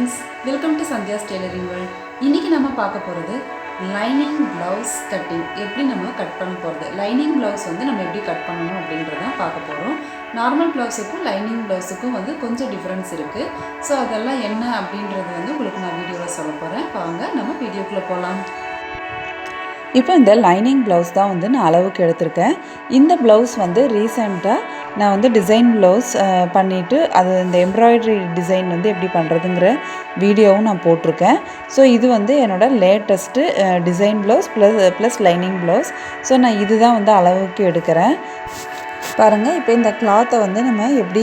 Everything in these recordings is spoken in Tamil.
Friends, welcome to Sandhya's tailoring world. இன்றைக்கி நம்ம பார்க்க போகிறது லைனிங் ப்ளவுஸ் கட்டிங். எப்படி நம்ம கட் பண்ண போகிறது, லைனிங் ப்ளவுஸ் வந்து நம்ம எப்படி கட் பண்ணணும் அப்படின்றதான் பார்க்க போகிறோம். நார்மல் ப்ளவுஸுக்கும் லைனிங் ப்ளவுஸுக்கும் வந்து கொஞ்சம் டிஃப்ரென்ஸ் இருக்குது. ஸோ அதெல்லாம் என்ன அப்படின்றது வந்து உங்களுக்கு நான் வீடியோவில் சொல்ல போகிறேன். வாங்க நம்ம வீடியோக்குள்ளே போகலாம். இப்போ இந்த லைனிங் ப்ளவுஸ் தான் வந்து நான் அளவுக்கு எடுத்திருக்கேன். இந்த ப்ளவுஸ் வந்து ரீசெண்டாக நான் வந்து டிசைன் ப்ளவுஸ் பண்ணிவிட்டு அது இந்த எம்ப்ராய்டரி டிசைன் வந்து எப்படி பண்ணுறதுங்கிற வீடியோவும் நான் போட்டிருக்கேன். ஸோ இது வந்து என்னோடய latest design blouse plus lining blouse. So நான் இது தான் வந்து அளவுக்கு எடுக்கிறேன். பாருங்கள், இப்போ இந்த கிளாத்தை வந்து நம்ம எப்படி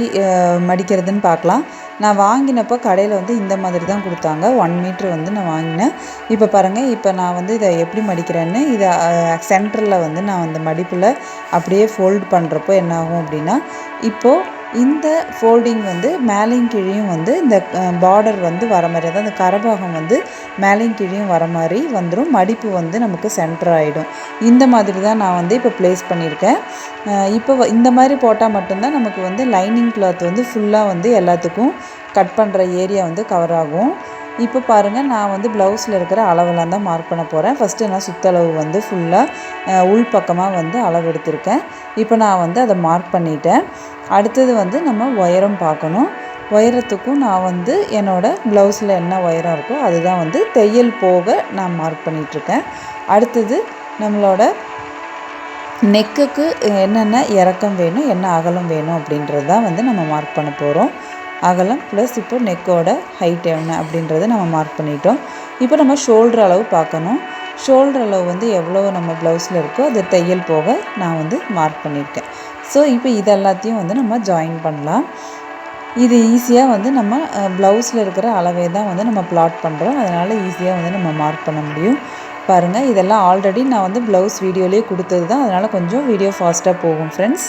மடிக்கிறதுன்னு பார்க்கலாம். நான் வாங்கினப்போ கடையில் வந்து இந்த மாதிரி தான் கொடுத்தாங்க. 1 மீட்ரு வந்து நான் வாங்கினேன். இப்போ பாருங்கள், இப்போ நான் வந்து இதை எப்படி மடிக்கிறேன்னு இதை சென்டரில் வந்து நான் அந்த மடிப்பில் அப்படியே ஃபோல்டு பண்ணுறப்போ என்ன ஆகும் அப்படின்னா, இப்போது இந்த ஃபோல்டிங் வந்து மேலேயும் கீழேயும் வந்து இந்த பார்டர் வந்து வர மாதிரி, அதாவது அந்த கரபாகம் வந்து மேலேயும் கீழேயும் வர மாதிரி வந்துடும். மடிப்பு வந்து நமக்கு சென்டர் ஆகிடும். இந்த மாதிரி தான் நான் வந்து இப்போ ப்ளேஸ் பண்ணியிருக்கேன். இப்போ இந்த மாதிரி போட்டால் மட்டும்தான் நமக்கு வந்து லைனிங் கிளாத் வந்து ஃபுல்லாக வந்து எல்லாத்துக்கும் கட் பண்ணுற ஏரியா வந்து கவர் ஆகும். இப்போ பாருங்கள், நான் வந்து ப்ளவுஸில் இருக்கிற அளவெல்லாம் தான் மார்க் பண்ண போகிறேன். ஃபஸ்ட்டு நான் சுற்றளவு வந்து ஃபுல்லாக உள் பக்கமாக வந்து அளவு எடுத்திருக்கேன். இப்போ நான் வந்து அதை மார்க் பண்ணிட்டேன். அடுத்தது வந்து நம்ம உயரம் பார்க்கணும். உயரத்துக்கும் நான் வந்து என்னோடய ப்ளவுஸில் என்ன உயரம் இருக்கோ அதுதான் வந்து தையல் போக நான் மார்க் பண்ணிகிட்ருக்கேன். அடுத்தது நம்மளோட நெக்குக்கு என்னென்ன இறக்கம் வேணும், என்ன அகலம் வேணும் அப்படின்றது தான் வந்து நம்ம மார்க் பண்ண போகிறோம். அகலம் ப்ளஸ் இப்போ நெக்கோட ஹைட் என்ன அப்படின்றத நம்ம மார்க் பண்ணிட்டோம். இப்போ நம்ம ஷோல்டர் அளவு பார்க்கணும். ஷோல்டர் அளவு வந்து எவ்வளோ நம்ம ப்ளவுஸில் இருக்கோ அது தையல் போக நான் வந்து மார்க் பண்ணியிருக்கேன். ஸோ இப்போ இது எல்லாத்தையும் வந்து நம்ம ஜாயின் பண்ணலாம். இது ஈஸியாக வந்து நம்ம ப்ளவுஸில் இருக்கிற அளவே தான் வந்து நம்ம பிளாட் பண்ணுறோம். அதனால் ஈஸியாக வந்து நம்ம மார்க் பண்ண முடியும். பாருங்கள், இதெல்லாம் ஆல்ரெடி நான் வந்து ப்ளவுஸ் வீடியோலேயே கொடுத்தது தான். அதனால் கொஞ்சம் வீடியோ ஃபாஸ்ட்டாக போகும் ஃப்ரெண்ட்ஸ்.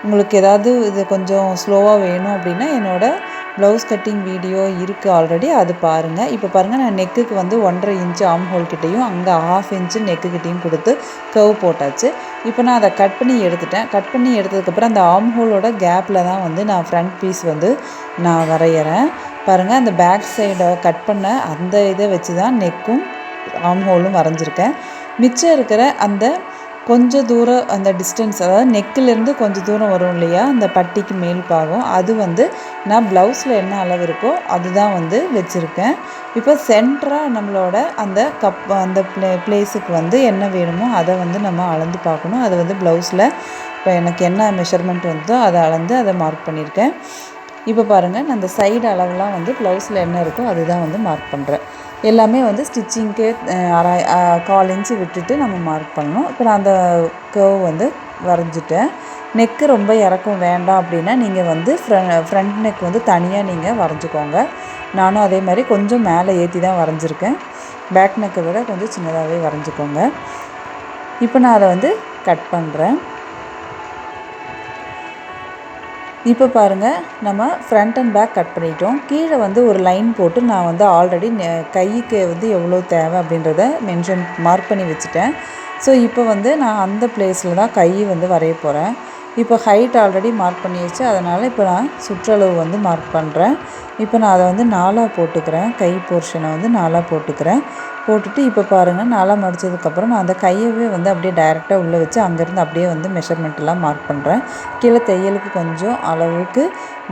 உங்களுக்கு ஏதாவது இது கொஞ்சம் ஸ்லோவாக வேணும் அப்படின்னா என்னோடய ப்ளவுஸ் கட்டிங் வீடியோ இருக்குது ஆல்ரெடி, அது பாருங்கள். இப்போ பாருங்கள், நான் நெக்குக்கு வந்து 1.5 இன்ச்சு ஆம் ஹோல் கிட்டேயும் அங்கே 1/2 இன்ச்சு நெக்குக்கிட்டேயும் கொடுத்து கர்வ் போட்டாச்சு. இப்போ நான் அதை கட் பண்ணி எடுத்துட்டேன். கட் பண்ணி எடுத்ததுக்கப்புறம் அந்த ஆம் ஹோலோட கேப்பில் தான் வந்து நான் ஃப்ரண்ட் பீஸ் வந்து நான் வரைகிறேன். பாருங்கள், அந்த பேக் சைடை கட் பண்ண அந்த இதை வச்சு தான் நெக்கும் ஆம் ஹோலும் வரைஞ்சிருக்கேன். மிச்சம் இருக்கிற அந்த கொஞ்சம் தூரம் அந்த டிஸ்டன்ஸ், அதாவது நெக்கிலேருந்து கொஞ்சம் தூரம் வரும் இல்லையா, அந்த பட்டிக்கு மேல் பாகம், அது வந்து நான் ப்ளவுஸில் என்ன அளவு இருக்கோ அதுதான் வந்து வச்சுருக்கேன். இப்போ சென்டராக நம்மளோட அந்த அந்த பிளேஸுக்கு வந்து என்ன வேணுமோ அதை வந்து நம்ம அளந்து பார்க்கணும். அது வந்து ப்ளவுஸில் இப்போ எனக்கு என்ன மெஷர்மெண்ட் வந்ததோ அதை அளந்து அதை மார்க் பண்ணியிருக்கேன். இப்போ பாருங்கள், நான் அந்த சைடு அளவுலாம் வந்து ப்ளவுஸில் என்ன இருக்கோ அதுதான் வந்து மார்க் பண்ணுறேன். எல்லாமே வந்து ஸ்டிச்சிங்க்கு 1/4 இன்ச்சு விட்டுட்டு நம்ம மார்க் பண்ணணும். இப்போ நான் அந்த கர்வ் வந்து வரைஞ்சிட்டேன். நெக்கு ரொம்ப இறக்கம் வேண்டாம் அப்படின்னா நீங்கள் வந்து ஃப்ரண்ட் நெக் வந்து தனியாக நீங்கள் வரைஞ்சிக்கோங்க. நானும் அதே மாதிரி கொஞ்சம் மேலே ஏற்றி தான் வரைஞ்சிருக்கேன். பேக் நெக்கை விட கொஞ்சம் சின்னதாகவே வரைஞ்சிக்கோங்க. இப்போ நான் அதை வந்து கட் பண்ணுறேன். இப்போ பாருங்கள், நம்ம ஃப்ரண்ட் அண்ட் பேக் கட் பண்ணிட்டோம். கீழே வந்து ஒரு லைன் போட்டு நான் வந்து ஆல்ரெடி கைக்கு வந்து எவ்வளோ தேவை அப்படின்றத மார்க் பண்ணி வச்சுட்டேன். ஸோ இப்போ வந்து நான் அந்த பிளேஸில் தான் கை வந்து வரைய போகிறேன். இப்போ ஹைட் ஆல்ரெடி மார்க் பண்ணி வச்சு, அதனால் இப்போ நான் சுற்றளவு வந்து மார்க் பண்ணுறேன். இப்போ நான் அதை வந்து 4ஆக போட்டுக்கிறேன். கை போர்ஷனை வந்து 4ஆக போட்டுக்கிறேன். போட்டுட்டு இப்போ பாருங்கள், 4ஆக மடித்ததுக்கப்புறம் நான் அந்த கையவே வந்து அப்படியே டைரெக்டாக உள்ளே வச்சு அங்கேருந்து அப்படியே வந்து மெஷர்மெண்ட்டெல்லாம் மார்க் பண்ணுறேன். கீழே தையலுக்கு கொஞ்சம் அளவுக்கு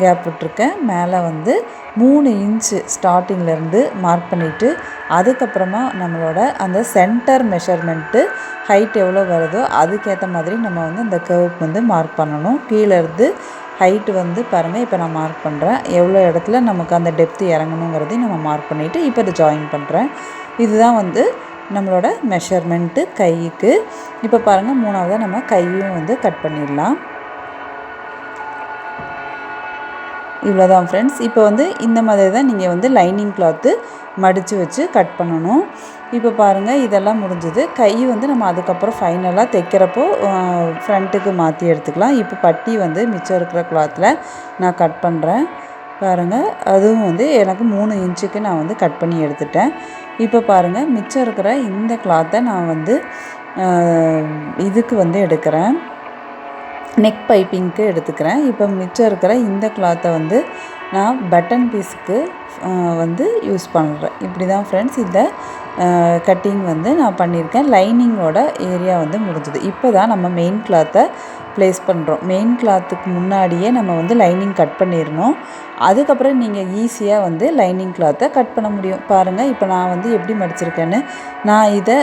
கேப் விட்டுருக்கேன். மேலே வந்து 3 இன்ச்சு ஸ்டார்டிங்லேருந்து மார்க் பண்ணிவிட்டு அதுக்கப்புறமா நம்மளோட அந்த சென்டர் மெஷர்மெண்ட்டு ஹைட் எவ்வளோ வருதோ அதுக்கேற்ற மாதிரி நம்ம வந்து அந்த கர்வுக்கு வந்து மார்க் பண்ணணும். கீழேருந்து ஹைட்டு வந்து பாருங்கள், இப்போ நான் மார்க் பண்ணுறேன். எவ்வளோ இடத்துல நமக்கு அந்த டெப்த்து இறங்கணுங்கிறதையும் நம்ம மார்க் பண்ணிவிட்டு இப்போ அதை ஜாயின் பண்ணுறேன். இதுதான் வந்து நம்மளோட மெஷர்மெண்ட்டு கைக்கு. இப்போ பாருங்கள், 3ஆவதாக நம்ம கையும் வந்து கட் பண்ணிடலாம். இவ்வளோதான் ஃப்ரெண்ட்ஸ். இப்போ வந்து இந்த மாதிரி தான் நீங்கள் வந்து லைனிங் கிளாத்து மடித்து வச்சு கட் பண்ணணும். இப்போ பாருங்கள், இதெல்லாம் முடிஞ்சது. கை வந்து நம்ம அதுக்கப்புறம் ஃபைனலாக தைக்கிறப்போ ஃப்ரண்ட்டுக்கு மாற்றி எடுத்துக்கலாம். இப்போ பட்டி வந்து மிச்சம் இருக்கிற கிளாத்தில் நான் கட் பண்ணுறேன். பாருங்கள், அதுவும் வந்து எனக்கு 3 இன்ச்சுக்கு நான் வந்து கட் பண்ணி எடுத்துட்டேன். இப்போ பாருங்கள், மிச்சம் இருக்கிற இந்த கிளாத்தை நான் வந்து இதுக்கு வந்து எடுக்கிறேன். நெக் பைப்பிங்க்கு எடுத்துக்கிறேன். இப்போ மிச்சம் இருக்கிற இந்த கிளாத்தை வந்து நான் பட்டன் பீஸுக்கு வந்து யூஸ் பண்ணுறேன். இப்படி தான் ஃப்ரெண்ட்ஸ் இந்த கட்டிங் வந்து நான் பண்ணியிருக்கேன். லைனிங்கோட ஏரியா வந்து முடிஞ்சுது. இப்போ தான் நம்ம மெயின் கிளாத்தை ப்ளேஸ் பண்ணுறோம். மெயின் கிளாத்துக்கு முன்னாடியே நம்ம வந்து லைனிங் கட் பண்ணிடணும். அதுக்கப்புறம் நீங்கள் ஈஸியாக வந்து லைனிங் கிளாத்தை கட் பண்ண முடியும். பாருங்கள் இப்போ நான் வந்து எப்படி மடிச்சிருக்கேன்னு. நான் இதை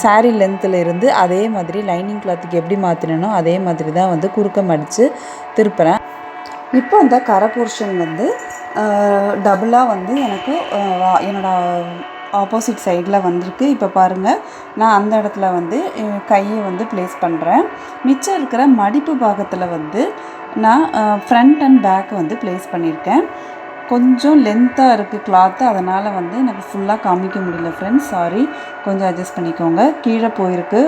சாரீ லென்த்தில் இருந்து அதே மாதிரி லைனிங் கிளாத்துக்கு எப்படி மாற்றினோ அதே மாதிரி தான் வந்து குறுக்க மடித்து திருப்புறேன். இப்போ அந்த கரை போர்ஷன் வந்து டபுளாக வந்து எனக்கு என்னோடய ஆப்போசிட் சைடில் வந்திருக்கு. இப்போ பாருங்கள் நான் அந்த இடத்துல வந்து கையை வந்து ப்ளேஸ் பண்ணுறேன். மிச்சம் இருக்கிற மடிப்பு பாகத்தில் வந்து நான் ஃப்ரண்ட் அண்ட் பேக் வந்து ப்ளேஸ் பண்ணியிருக்கேன். கொஞ்சம் லென்த்தாக இருக்குது கிளாத்து, அதனால் வந்து எனக்கு ஃபுல்லாக காமிக்க முடியல ஃப்ரெண்ட்ஸ், சாரி, கொஞ்சம் அட்ஜஸ்ட் பண்ணிக்கோங்க. கீழே போயிருக்கு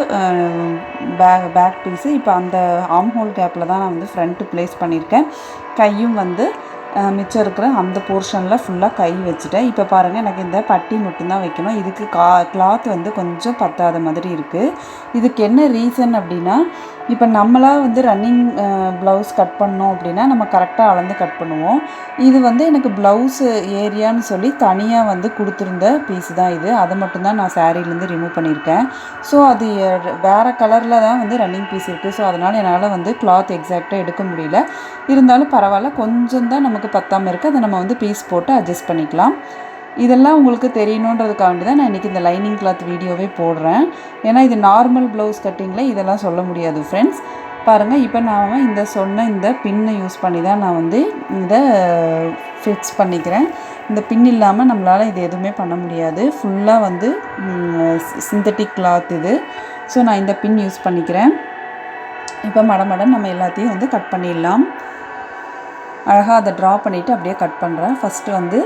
பேக் பீஸு. இப்போ அந்த ஆர்ம் ஹோல் கேப்பில் தான் நான் வந்து ஃப்ரண்ட்டு ப்ளேஸ் பண்ணியிருக்கேன். கையும் வந்து மிச்சம் இருக்கிற அந்த போர்ஷனில் ஃபுல்லாக கை வச்சுட்டேன். இப்போ பாருங்கள் எனக்கு இந்த பட்டி மட்டும்தான் வைக்கணும். இதுக்கு கிளாத் வந்து கொஞ்சம் பத்தாத மாதிரி இருக்குது. இதுக்கு என்ன ரீசன் அப்படின்னா, இப்போ நம்மளாக வந்து ரன்னிங் ப்ளவுஸ் கட் பண்ணோம் அப்படின்னா நம்ம கரெக்டாக அளந்து கட் பண்ணுவோம். இது வந்து எனக்கு ப்ளவுஸு ஏரியான்னு சொல்லி தனியாக வந்து கொடுத்துருந்த பீஸ் தான் இது. அதை மட்டும்தான் நான் சாரீலேருந்து ரிமூவ் பண்ணியிருக்கேன். ஸோ அது வேறு கலரில் தான் வந்து ரன்னிங் பீஸ் இருக்குது. ஸோ அதனால் என்னால் வந்து கிளாத் எக்ஸாக்டாக எடுக்க முடியல. இருந்தாலும் பரவாயில்ல, கொஞ்சம் தான் நமக்கு பத்தாமல் இருக்குது. அதை நம்ம வந்து பீஸ் போட்டு அட்ஜஸ்ட் பண்ணிக்கலாம். இதெல்லாம் உங்களுக்கு தெரியணுன்றதுக்காண்டி தான் நான் இன்றைக்கி இந்த லைனிங் கிளாத் வீடியோவே போடுறேன். ஏன்னா இது நார்மல் ப்ளவுஸ் கட்டிங்கில் இதெல்லாம் சொல்ல முடியாது ஃப்ரெண்ட்ஸ். பாருங்கள் இப்போ நான் இந்த சொன்ன இந்த பின்னை யூஸ் பண்ணி தான் நான் வந்து இதை ஃபிக்ஸ் பண்ணிக்கிறேன். இந்த பின் இல்லாமல் நம்மளால் இது எதுவுமே பண்ண முடியாது. ஃபுல்லாக வந்து சிந்தட்டிக் கிளாத் இது. ஸோ நான் இந்த பின் யூஸ் பண்ணிக்கிறேன். இப்போ மடமடன் நம்ம எல்லாத்தையும் வந்து கட் பண்ணிடலாம். அழகாக அதை ட்ரா பண்ணிவிட்டு அப்படியே கட் பண்ணுறேன். ஃபஸ்ட்டு வந்து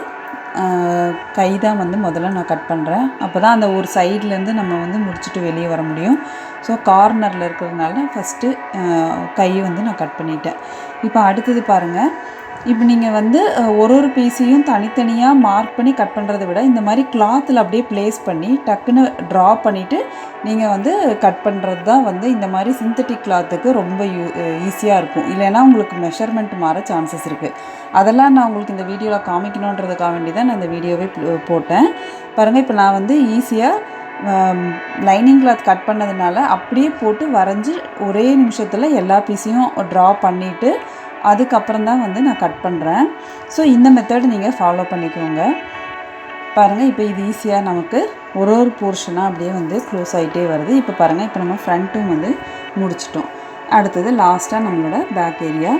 கை தான் வந்து முதல்ல நான் கட் பண்ணுறேன். அப்போ தான் அந்த ஒரு சைட்லேருந்து நம்ம வந்து முடிச்சுட்டு வெளியே வர முடியும். ஸோ கார்னரில் இருக்கிறதுனால ஃபஸ்ட்டு கை வந்து நான் கட் பண்ணிட்டேன். இப்போ அடுத்தது பாருங்கள், இப்போ நீங்கள் வந்து ஒரு பீஸையும் தனித்தனியாக மார்க் பண்ணி கட் பண்ணுறதை விட இந்த மாதிரி கிளாத்தில் அப்படியே ப்ளேஸ் பண்ணி டக்குன்னு ட்ரா பண்ணிவிட்டு நீங்கள் வந்து கட் பண்ணுறது தான் வந்து இந்த மாதிரி சிந்தட்டிக் கிளாத்துக்கு ரொம்ப ஈஸியாக இருக்கும். இல்லைன்னா உங்களுக்கு மெஷர்மெண்ட் மாற சான்சஸ் இருக்குது. அதெல்லாம் நான் உங்களுக்கு இந்த வீடியோவில் காமிக்கணுன்றதுக்காக வேண்டி தான் நான் இந்த வீடியோவே போட்டேன். பாருங்கள் இப்போ நான் வந்து ஈஸியாக லைனிங் கிளாத் கட் பண்ணதுனால அப்படியே போட்டு வரைஞ்சி ஒரே நிமிஷத்தில் எல்லா பீஸையும் ட்ரா பண்ணிவிட்டு அதுக்கப்புறம் தான் வந்து நான் கட் பண்ணுறேன். ஸோ இந்த மெத்தட் நீங்கள் ஃபாலோ பண்ணிக்கோங்க. பாருங்கள் இப்போ இது ஈஸியாக நமக்கு ஒரு போர்ஷனாக அப்படியே வந்து க்ளோஸ் ஆகிட்டே வருது. இப்போ பாருங்கள் இப்போ நம்ம ஃப்ரண்ட்டும் வந்து முடிச்சிட்டோம். அடுத்தது லாஸ்ட்டாக நம்மளோட பேக் ஏரியா.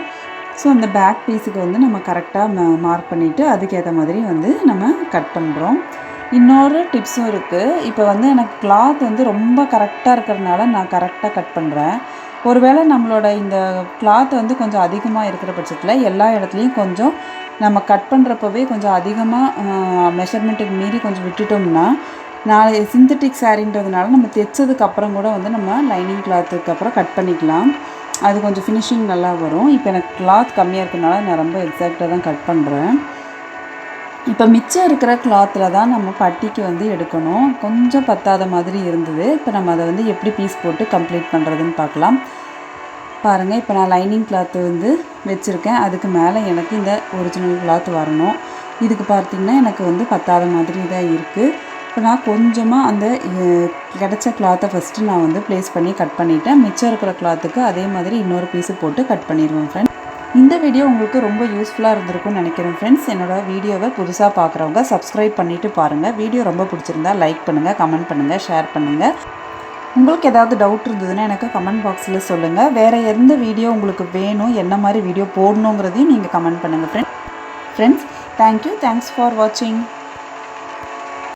ஸோ அந்த பேக் பீஸுக்கு வந்து நம்ம கரெக்டாக மார்க் பண்ணிவிட்டு அதுக்கேற்ற மாதிரி வந்து நம்ம கட் பண்ணுறோம். இன்னொரு டிப்ஸும் இருக்குது. இப்போ வந்து எனக்கு கிளாத் வந்து ரொம்ப கரெக்டாக இருக்கிறதுனால நான் கரெக்டாக கட் பண்ணுறேன். ஒருவேளை நம்மளோட இந்த கிளாத் வந்து கொஞ்சம் அதிகமாக இருக்கிற பட்சத்தில் எல்லா இடத்துலையும் கொஞ்சம் நம்ம கட் பண்ணுறப்பவே கொஞ்சம் அதிகமாக மெஷர்மெண்ட்டுக்கு மீறி கொஞ்சம் விட்டுட்டோம்னா நாளை சிந்தட்டிக் சாரீன்றதுனால நம்ம தைச்சதுக்கப்புறம் கூட வந்து நம்ம லைனிங் கிளாத்துக்கு அப்புறம் கட் பண்ணிக்கலாம். அது கொஞ்சம் ஃபினிஷிங் நல்லா வரும். இப்போ எனக்கு கிளாத் கம்மியாக இருக்கிறதுனால நான் ரொம்ப எக்ஸாக்டாக தான் கட் பண்ணுறேன். இப்போ மிச்சம் இருக்கிற கிளாத்தில் தான் நம்ம பட்டிக்கு வந்து எடுக்கணும். கொஞ்சம் பத்தாத மாதிரி இருந்தது. இப்போ நம்ம அதை வந்து எப்படி பீஸ் போட்டு கம்ப்ளீட் பண்ணுறதுன்னு பார்க்கலாம். பாருங்கள் இப்போ நான் லைனிங் கிளாத்து வந்து வச்சுருக்கேன். அதுக்கு மேலே எனக்கு இந்த ஒரிஜினல் கிளாத் வரணும். இதுக்கு பார்த்திங்கன்னா எனக்கு வந்து பத்தாத மாதிரி தான் இருக்குது. இப்போ நான் கொஞ்சமாக அந்த கிடச்ச கிளாத்தை ஃபஸ்ட்டு நான் வந்து ப்ளேஸ் பண்ணி கட் பண்ணிவிட்டேன். மிச்சம் இருக்கிற கிளாத்துக்கு அதே மாதிரி இன்னொரு பீஸு போட்டு கட் பண்ணிடுவேன் ஃப்ரெண்ட்ஸ். இந்த வீடியோ உங்களுக்கு ரொம்ப யூஸ்ஃபுல்லாக இருந்திருக்கும்னு நினைக்கிறேன் ஃப்ரெண்ட்ஸ். என்னோடய வீடியோவை புதுசாக பார்க்குறவங்க சப்ஸ்கிரைப் பண்ணிவிட்டு பாருங்கள். வீடியோ ரொம்ப பிடிச்சிருந்தா லைக் பண்ணுங்கள், கமெண்ட் பண்ணுங்கள், ஷேர் பண்ணுங்கள். உங்களுக்கு ஏதாவது டவுட் இருந்ததுன்னா எனக்கு கமெண்ட் பாக்ஸில் சொல்லுங்கள். வேறு எந்த வீடியோ உங்களுக்கு வேணும், என்ன மாதிரி வீடியோ போடணுங்கிறதையும் நீங்கள் கமெண்ட் பண்ணுங்கள் ஃப்ரெண்ட்ஸ். தேங்க்யூ. தேங்க்ஸ் ஃபார் வாட்சிங்.